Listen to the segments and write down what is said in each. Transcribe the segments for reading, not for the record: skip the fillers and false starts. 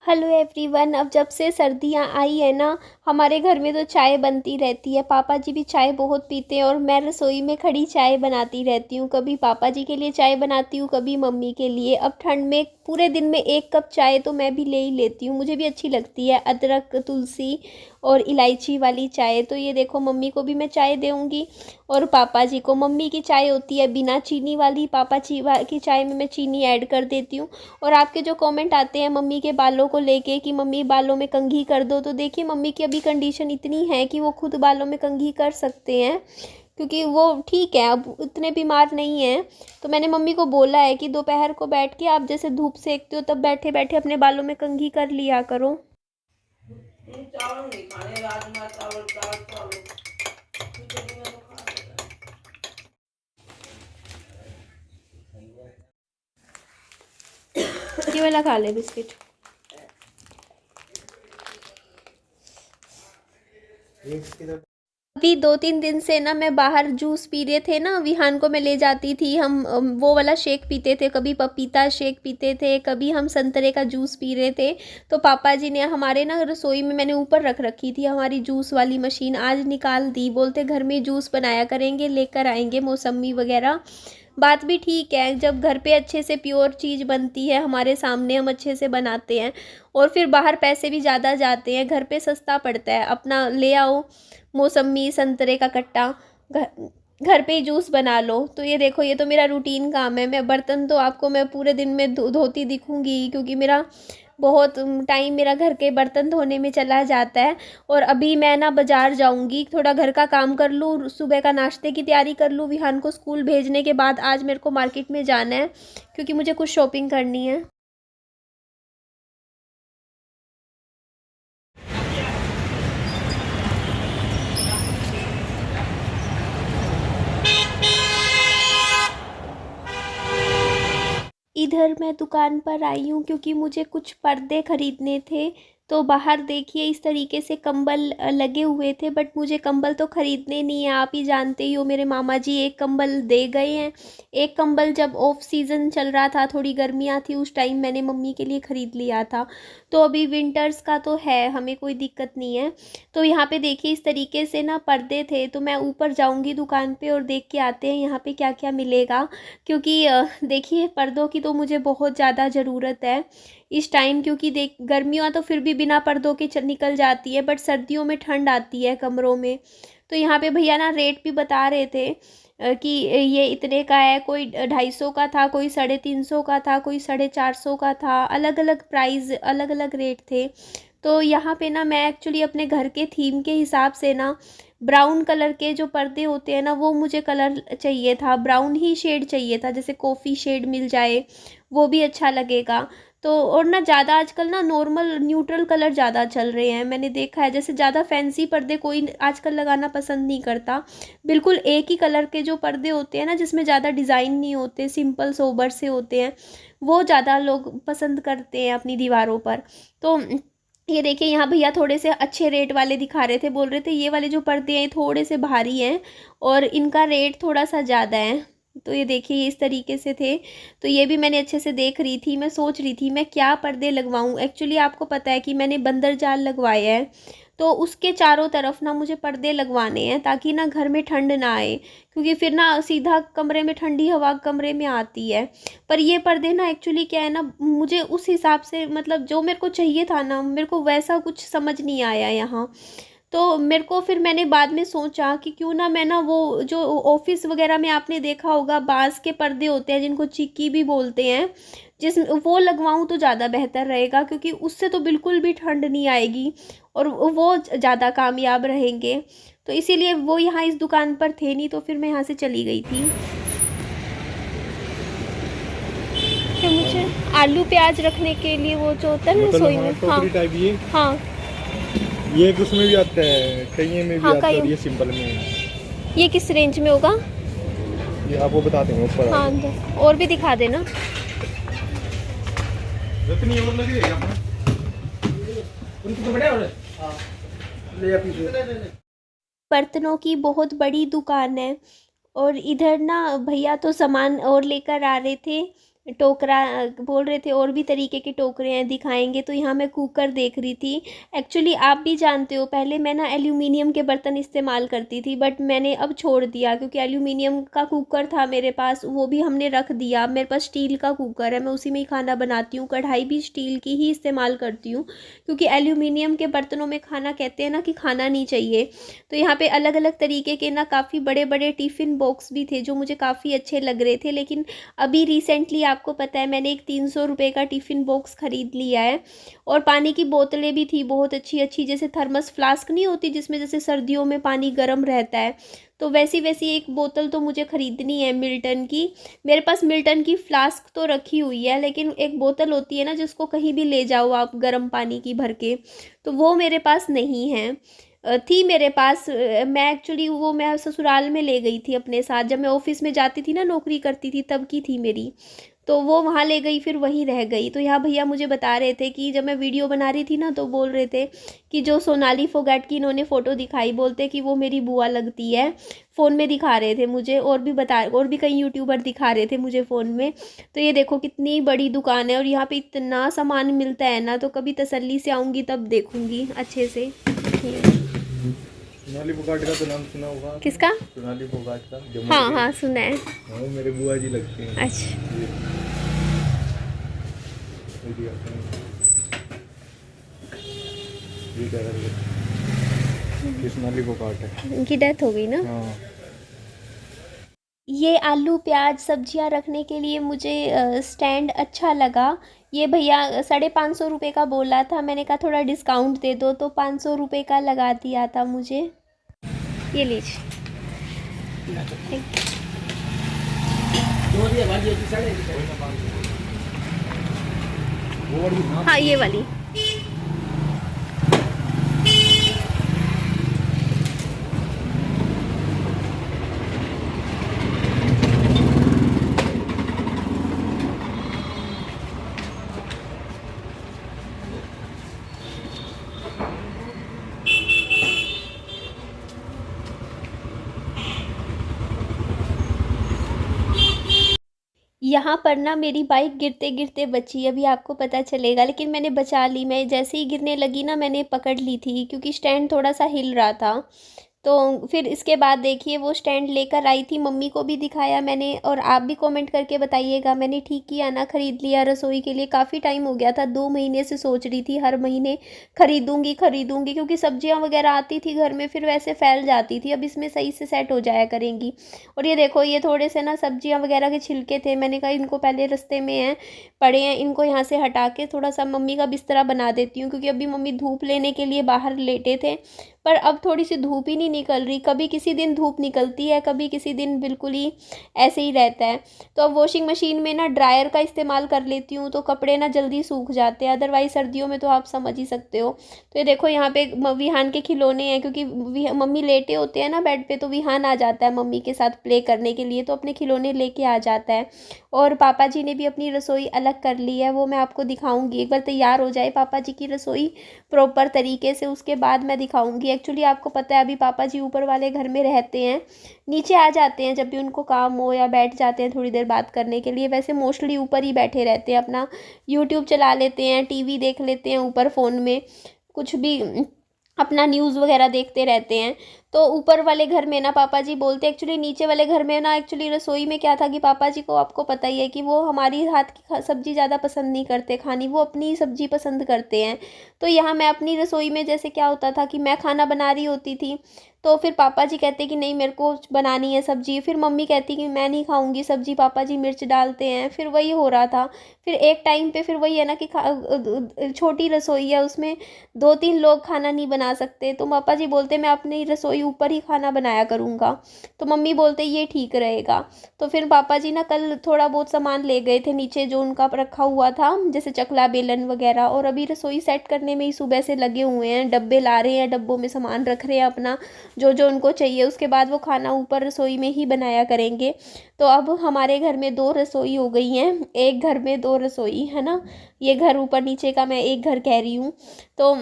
Hello everyone. अब जब से सर्दियां आई है ना, हमारे घर में तो चाय बनती रहती है। पापा जी भी चाय बहुत पीते हैं और मैं रसोई में खड़ी चाय बनाती रहती हूँ। कभी पापा जी के लिए चाय बनाती हूँ, कभी मम्मी के लिए। अब ठंड में पूरे दिन में 1 कप चाय तो मैं भी ले ही लेती हूँ, मुझे भी अच्छी लगती है। अदरक, तुलसी और इलायची वाली चाय। तो ये देखो, मम्मी को भी मैं चाय दूँगी और पापा जी को। मम्मी की चाय होती है बिना चीनी वाली, पापा जी की चाय में मैं चीनी ऐड कर देती हूँ। और आपके जो कमेंट आते हैं मम्मी के बालों को लेके कि मम्मी बालों में कंघी कर दो, तो देखिए मम्मी की अभी कंडीशन इतनी है कि वो खुद बालों में कंघी कर सकते हैं, क्योंकि वो ठीक है, अब इतने बीमार नहीं हैं। तो मैंने मम्मी को बोला है कि दोपहर को बैठ के आप जैसे धूप सेकते हो, तब बैठे बैठे अपने बालों में कंघी कर लिया करो। चावल नहीं खाने, राजमा चावल, दाल चावल, खिचड़ी में तो खा लेगा। ये वाला खा ले बिस्किट। अभी 2-3 दिन से ना मैं बाहर जूस पी रहे थे ना, विहान को मैं ले जाती थी। हम वो वाला शेक पीते थे, कभी पपीता शेक पीते थे, कभी हम संतरे का जूस पी रहे थे। तो पापा जी ने हमारे ना रसोई में, मैंने ऊपर रख रखी थी हमारी जूस वाली मशीन, आज निकाल दी। बोलते घर में जूस बनाया करेंगे, लेकर आएंगे मौसमी वगैरह। बात भी ठीक है, जब घर पे अच्छे से प्योर चीज़ बनती है हमारे सामने, हम अच्छे से बनाते हैं। और फिर बाहर पैसे भी ज़्यादा जाते हैं, घर पे सस्ता पड़ता है। अपना ले आओ मौसमी संतरे का कट्टा, घर घर पे ही जूस बना लो। तो ये देखो, ये तो मेरा रूटीन काम है। मैं बर्तन तो आपको मैं पूरे दिन में धोती दिखूंगी, क्योंकि मेरा बहुत टाइम मेरा घर के बर्तन धोने में चला जाता है। और अभी मैं ना बाज़ार जाऊंगी, थोड़ा घर का काम कर लूँ, सुबह का नाश्ते की तैयारी कर लूँ। विहान को स्कूल भेजने के बाद आज मेरे को मार्केट में जाना है, क्योंकि मुझे कुछ शॉपिंग करनी है। इधर मैं दुकान पर आई हूँ क्योंकि मुझे कुछ पर्दे ख़रीदने थे। तो बाहर देखिए इस तरीके से कंबल लगे हुए थे, बट मुझे कंबल तो ख़रीदने नहीं है। आप ही जानते ही हो, मेरे मामा जी एक कंबल दे गए हैं। एक कंबल जब ऑफ सीज़न चल रहा था, थोड़ी गर्मियाँ थी, उस टाइम मैंने मम्मी के लिए ख़रीद लिया था। तो अभी विंटर्स का तो है, हमें कोई दिक्कत नहीं है। तो यहाँ पे देखिए इस तरीके से ना पर्दे थे। तो मैं ऊपर जाऊँगी दुकान पे और देख के आते हैं यहाँ पे क्या क्या मिलेगा। क्योंकि देखिए पर्दों की तो मुझे बहुत ज़्यादा ज़रूरत है इस टाइम, क्योंकि देख गर्मियाँ तो फिर भी बिना पर्दों के निकल जाती है, बट सर्दियों में ठंड आती है कमरों में। तो यहाँ पे भैया ना रेट भी बता रहे थे कि ये इतने का है, कोई 250 का था, कोई 350 का था, कोई 450 का था। अलग अलग प्राइस, अलग अलग रेट थे। तो यहाँ पे ना मैं एक्चुअली अपने घर के थीम के हिसाब से ना ब्राउन कलर के जो पर्दे होते हैं ना, वो मुझे कलर चाहिए था, ब्राउन ही शेड चाहिए था। जैसे कॉफ़ी शेड मिल जाए वो भी अच्छा लगेगा। तो और ना ज़्यादा आजकल ना नॉर्मल न्यूट्रल कलर ज़्यादा चल रहे हैं, मैंने देखा है। जैसे ज़्यादा फैंसी पर्दे कोई आजकल लगाना पसंद नहीं करता। बिल्कुल एक ही कलर के जो पर्दे होते हैं ना, जिसमें ज़्यादा डिज़ाइन नहीं होते, सिंपल सोबर से होते हैं, वो ज़्यादा लोग पसंद करते हैं अपनी दीवारों पर। तो ये देखिए यहाँ भैया थोड़े से अच्छे रेट वाले दिखा रहे थे, बोल रहे थे ये वाले जो पर्दे हैं थोड़े से भारी हैं और इनका रेट थोड़ा सा ज़्यादा है। तो ये देखिए ये इस तरीके से थे। तो ये भी मैंने अच्छे से देख रही थी, मैं सोच रही थी मैं क्या पर्दे लगवाऊँ। एक्चुअली आपको पता है कि मैंने बंदर जाल लगवाया है, तो उसके चारों तरफ ना मुझे पर्दे लगवाने हैं, ताकि ना घर में ठंड ना आए, क्योंकि फिर ना सीधा कमरे में ठंडी हवा कमरे में आती है। पर ये पर्दे ना एक्चुअली क्या है ना, मुझे उस हिसाब से मतलब जो मेरे को चाहिए था ना, मेरे को वैसा कुछ समझ नहीं आया यहाँ। तो मेरे को फिर मैंने बाद में सोचा कि क्यों ना मैं ना वो जो ऑफिस वगैरह में आपने देखा होगा बांस के पर्दे होते हैं, जिनको चिक्की भी बोलते हैं, जिस वो लगवाऊं तो ज़्यादा बेहतर रहेगा, क्योंकि उससे तो बिल्कुल भी ठंड नहीं आएगी और वो ज़्यादा कामयाब रहेंगे। तो इसीलिए वो यहाँ इस दुकान पर थे नहीं, तो फिर मैं यहाँ से चली गई थी। फिर मुझे आलू प्याज रखने के लिए वो जो होता है ना रसोई में, हाँ टोकरी टाइप ये हाँ ये एक उसमें भी आता है, कई में भी हाँ आता है, कई। और ये सिंपल में है। ये किस रेंज में होगा? ये आपको बता देंगे ऊपर हाँ अंदर और भी दिखा देना। इतनी और लगी है आपने उनको तो बड़े हो रहे हां ले आप बर्तनों की बहुत बड़ी दुकान है। और इधर ना भैया तो सामान और लेकर आ रहे थे। टोकरा बोल रहे थे, और भी तरीके के टोकरे हैं दिखाएंगे। तो यहाँ मैं कुकर देख रही थी। एक्चुअली आप भी जानते हो, पहले मैं ना एल्यूमिनियम के बर्तन इस्तेमाल करती थी, बट मैंने अब छोड़ दिया क्योंकि एल्यूमिनियम का कुकर था मेरे पास, वो भी हमने रख दिया। अब मेरे पास स्टील का कुकर है, मैं उसी में ही खाना बनाती हूँ। कढ़ाई भी स्टील की ही इस्तेमाल करती हूँ, क्योंकि एल्यूमिनियम के बर्तनों में खाना कहते हैं ना कि खाना नहीं चाहिए। तो यहाँ पे अलग अलग तरीके के ना काफ़ी बड़े बड़े टिफ़िन बॉक्स भी थे जो मुझे काफ़ी अच्छे लग रहे थे। लेकिन अभी रिसेंटली आपको पता है मैंने एक 300 रुपये का टिफ़िन बॉक्स ख़रीद लिया है। और पानी की बोतलें भी थी बहुत अच्छी अच्छी, जैसे थर्मस फ्लास्क नहीं होती जिसमें जैसे सर्दियों में पानी गर्म रहता है, तो वैसी वैसी एक बोतल तो मुझे ख़रीदनी है मिल्टन की। मेरे पास मिल्टन की फ्लास्क तो रखी हुई है, लेकिन एक बोतल होती है ना जिसको कहीं भी ले जाओ आप गर्म पानी की भर के, तो वो मेरे पास नहीं है। थी मेरे पास, मैं एक्चुअली वो मैं ससुराल में ले गई थी अपने साथ, जब मैं ऑफिस में जाती थी ना, नौकरी करती थी तब की थी मेरी, तो वो वहाँ ले गई, फिर वहीं रह गई। तो यहाँ भैया मुझे बता रहे थे कि जब मैं वीडियो बना रही थी ना, तो बोल रहे थे कि जो सोनाली फोगाट की इन्होंने फ़ोटो दिखाई, बोलते कि वो मेरी बुआ लगती है। फ़ोन में दिखा रहे थे मुझे, और भी कई यूट्यूबर दिखा रहे थे मुझे फ़ोन में। तो ये देखो कितनी बड़ी दुकान है, और यहाँ पे इतना सामान मिलता है ना, तो कभी तसल्ली से आऊँगी तब देखूँगी अच्छे से। सोनाली फोगाट का तो नाम सुना होगा। किसका? सोनाली फोगाट का। हाँ हाँ सुना है। वो मेरे बुआ जी लगती हैं। अच्छा। ये क्या कर ये सोनाली फोगाट है। उनकी डेथ हो गई ना। हाँ। ये आलू प्याज सब्जियां रखने के लिए मुझे स्टैंड अच्छा लगा। ये भैया 550 रुपये का बोला था, मैंने कहा थोड़ा डिस्काउंट दे दो, तो 500 रुपये का लगा दिया था मुझे। ये लीजिए। हाँ ये वाली। यहाँ पर ना मेरी बाइक गिरते गिरते बची, अभी आपको पता चलेगा, लेकिन मैंने बचा ली। मैं जैसे ही गिरने लगी ना, मैंने पकड़ ली थी क्योंकि स्टैंड थोड़ा सा हिल रहा था। तो फिर इसके बाद देखिए वो स्टैंड लेकर आई थी, मम्मी को भी दिखाया मैंने, और आप भी कमेंट करके बताइएगा मैंने ठीक किया ना, ख़रीद लिया रसोई के लिए। काफ़ी टाइम हो गया था, 2 महीने से सोच रही थी हर महीने ख़रीदूँगी ख़रीदूँगी, क्योंकि सब्जियां वगैरह आती थी घर में फिर वैसे फैल जाती थी। अब इसमें सही से सेट हो जाया करेंगी। और ये देखो ये थोड़े से ना सब्जियां वगैरह के छिलके थे, मैंने कहा इनको पहले रास्ते में हैं पड़े हैं, इनको यहाँ से हटा के थोड़ा सा मम्मी का बिस्तरा बना देती हूँ, क्योंकि अभी मम्मी धूप लेने के लिए बाहर लेटे थे, पर अब थोड़ी सी धूप ही नहीं निकल रही। कभी किसी दिन धूप निकलती है, कभी किसी दिन बिल्कुल ही ऐसे ही रहता है। तो अब वॉशिंग मशीन में ना ड्रायर का इस्तेमाल कर लेती हूँ, तो कपड़े ना जल्दी सूख जाते हैं, अदरवाइज सर्दियों में तो आप समझ ही सकते हो। तो ये देखो यहाँ पे विहान के खिलौने हैं, क्योंकि मम्मी लेटे होते हैं ना बेड पे, तो विहान आ जाता है मम्मी के साथ प्ले करने के लिए, तो अपने खिलौने लेके आ जाता है। और पापा जी ने भी अपनी रसोई अलग कर ली है, वो मैं आपको दिखाऊंगी। एक बार तैयार हो जाए पापा जी की रसोई प्रॉपर तरीके से, उसके बाद मैं दिखाऊंगी। एक्चुअली आपको पता है अभी पापा जी ऊपर वाले घर में रहते हैं, नीचे आ जाते हैं जब भी उनको काम हो, या बैठ जाते हैं थोड़ी देर बात करने के लिए। वैसे मोस्टली ऊपर ही बैठे रहते हैं, अपना यूट्यूब चला लेते हैं, टीवी देख लेते हैं ऊपर फ़ोन में, कुछ भी अपना न्यूज़ वगैरह देखते रहते हैं। तो ऊपर वाले घर में ना पापा जी बोलते, एक्चुअली नीचे वाले घर में ना, एक्चुअली रसोई में क्या था कि पापा जी को आपको पता ही है कि वो हमारी हाथ की सब्ज़ी ज़्यादा पसंद नहीं करते खानी, वो अपनी ही सब्ज़ी पसंद करते हैं। तो यहाँ मैं अपनी रसोई में जैसे क्या होता था कि मैं खाना बना रही होती थी, तो फिर पापा जी कहते कि नहीं मेरे को बनानी है सब्ज़ी, फिर मम्मी कहती कि मैं नहीं खाऊंगी सब्ज़ी, पापा जी मिर्च डालते हैं, फिर वही हो रहा था। फिर एक टाइम पे फिर वही है ना कि छोटी रसोई है, उसमें 2-3 लोग खाना नहीं बना सकते, तो पापा जी बोलते मैं अपनी रसोई ऊपर ही खाना बनाया करूँगा। तो मम्मी बोलते ये ठीक रहेगा। तो फिर पापा जी ना कल थोड़ा बहुत सामान ले गए थे नीचे जो उनका रखा हुआ था, जैसे चकला बेलन वगैरह, और अभी रसोई सेट करने में ही सुबह से लगे हुए हैं, डब्बे ला रहे हैं, डब्बों में सामान रख रहे हैं अपना जो जो उनको चाहिए। उसके बाद वो खाना ऊपर रसोई में ही बनाया करेंगे। तो अब हमारे घर में 2 रसोई हो गई हैं, एक घर में 2 रसोई है ना, ये घर ऊपर नीचे का मैं एक घर कह रही हूँ। तो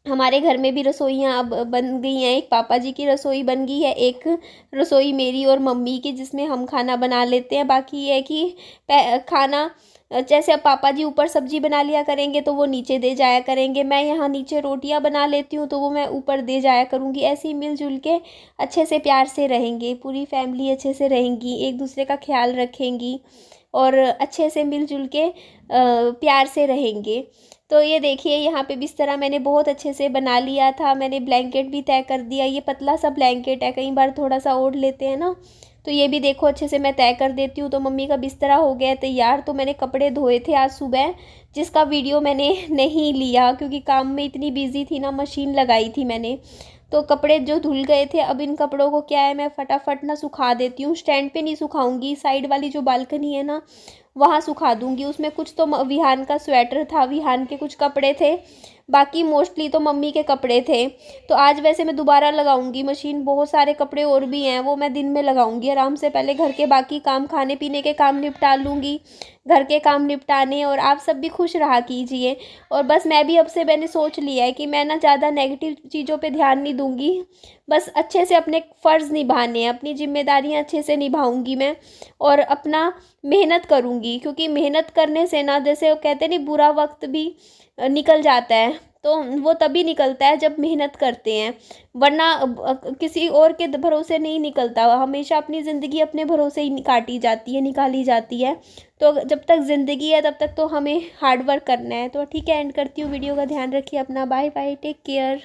हमारे घर में भी रसोइयाँ अब बन गई हैं। एक पापा जी की रसोई बन गई है, एक रसोई मेरी और मम्मी की, जिसमें हम खाना बना लेते हैं। बाकी ये है कि खाना जैसे अब पापा जी ऊपर सब्जी बना लिया करेंगे तो वो नीचे दे जाया करेंगे, मैं यहाँ नीचे रोटियाँ बना लेती हूँ तो वो मैं ऊपर दे जाया करूँगी। ऐसे ही मिलजुल के अच्छे से प्यार से रहेंगे, पूरी फैमिली अच्छे से रहेंगी, एक दूसरे का ख्याल रखेंगी और अच्छे से मिलजुल के प्यार से रहेंगे। तो ये देखिए यहाँ पे बिस्तर मैंने बहुत अच्छे से बना लिया था। मैंने ब्लैंकेट भी तय कर दिया, ये पतला सा ब्लैंकेट है, कई बार थोड़ा सा ओढ़ लेते हैं ना, तो ये भी देखो अच्छे से मैं तय कर देती हूँ। तो मम्मी का बिस्तरा हो गया है तैयार। तो मैंने कपड़े धोए थे आज सुबह, जिसका वीडियो मैंने नहीं लिया क्योंकि काम में इतनी बिजी थी ना, मशीन लगाई थी मैंने, तो कपड़े जो धुल गए थे। अब इन कपड़ों को क्या है, मैं फटाफट ना सुखा देती हूँ। स्टैंड पे नहीं सुखाऊंगी, साइड वाली जो बालकनी है ना वहाँ सुखा दूंगी। उसमें कुछ तो विहान का स्वेटर था, विहान के कुछ कपड़े थे, बाकी मोस्टली तो मम्मी के कपड़े थे। तो आज वैसे मैं दोबारा लगाऊंगी मशीन, बहुत सारे कपड़े और भी हैं वो मैं दिन में लगाऊंगी आराम से। पहले घर के बाकी काम, खाने पीने के काम निपटा लूँगी, घर के काम निपटाने, और आप सब भी खुश रहा कीजिए। और बस मैं भी अब से मैंने सोच लिया है कि मैं ना ज़्यादा नेगेटिव चीज़ों पे ध्यान नहीं दूंगी, बस अच्छे से अपने फ़र्ज़ निभाने हैं, अपनी जिम्मेदारियां अच्छे से निभाऊंगी मैं, और अपना मेहनत करूंगी। क्योंकि मेहनत करने से ना, जैसे वो कहते हैं नहीं, बुरा वक्त भी निकल जाता है, तो वो तभी निकलता है जब मेहनत करते हैं, वरना किसी और के भरोसे नहीं निकलता। हमेशा अपनी ज़िंदगी अपने भरोसे ही काटी जाती है, निकाली जाती है। तो जब तक ज़िंदगी है तब तक तो हमें हार्ड वर्क करना है। तो ठीक है, एंड करती हूँ वीडियो का। ध्यान रखिए अपना, बाय बाय, टेक केयर।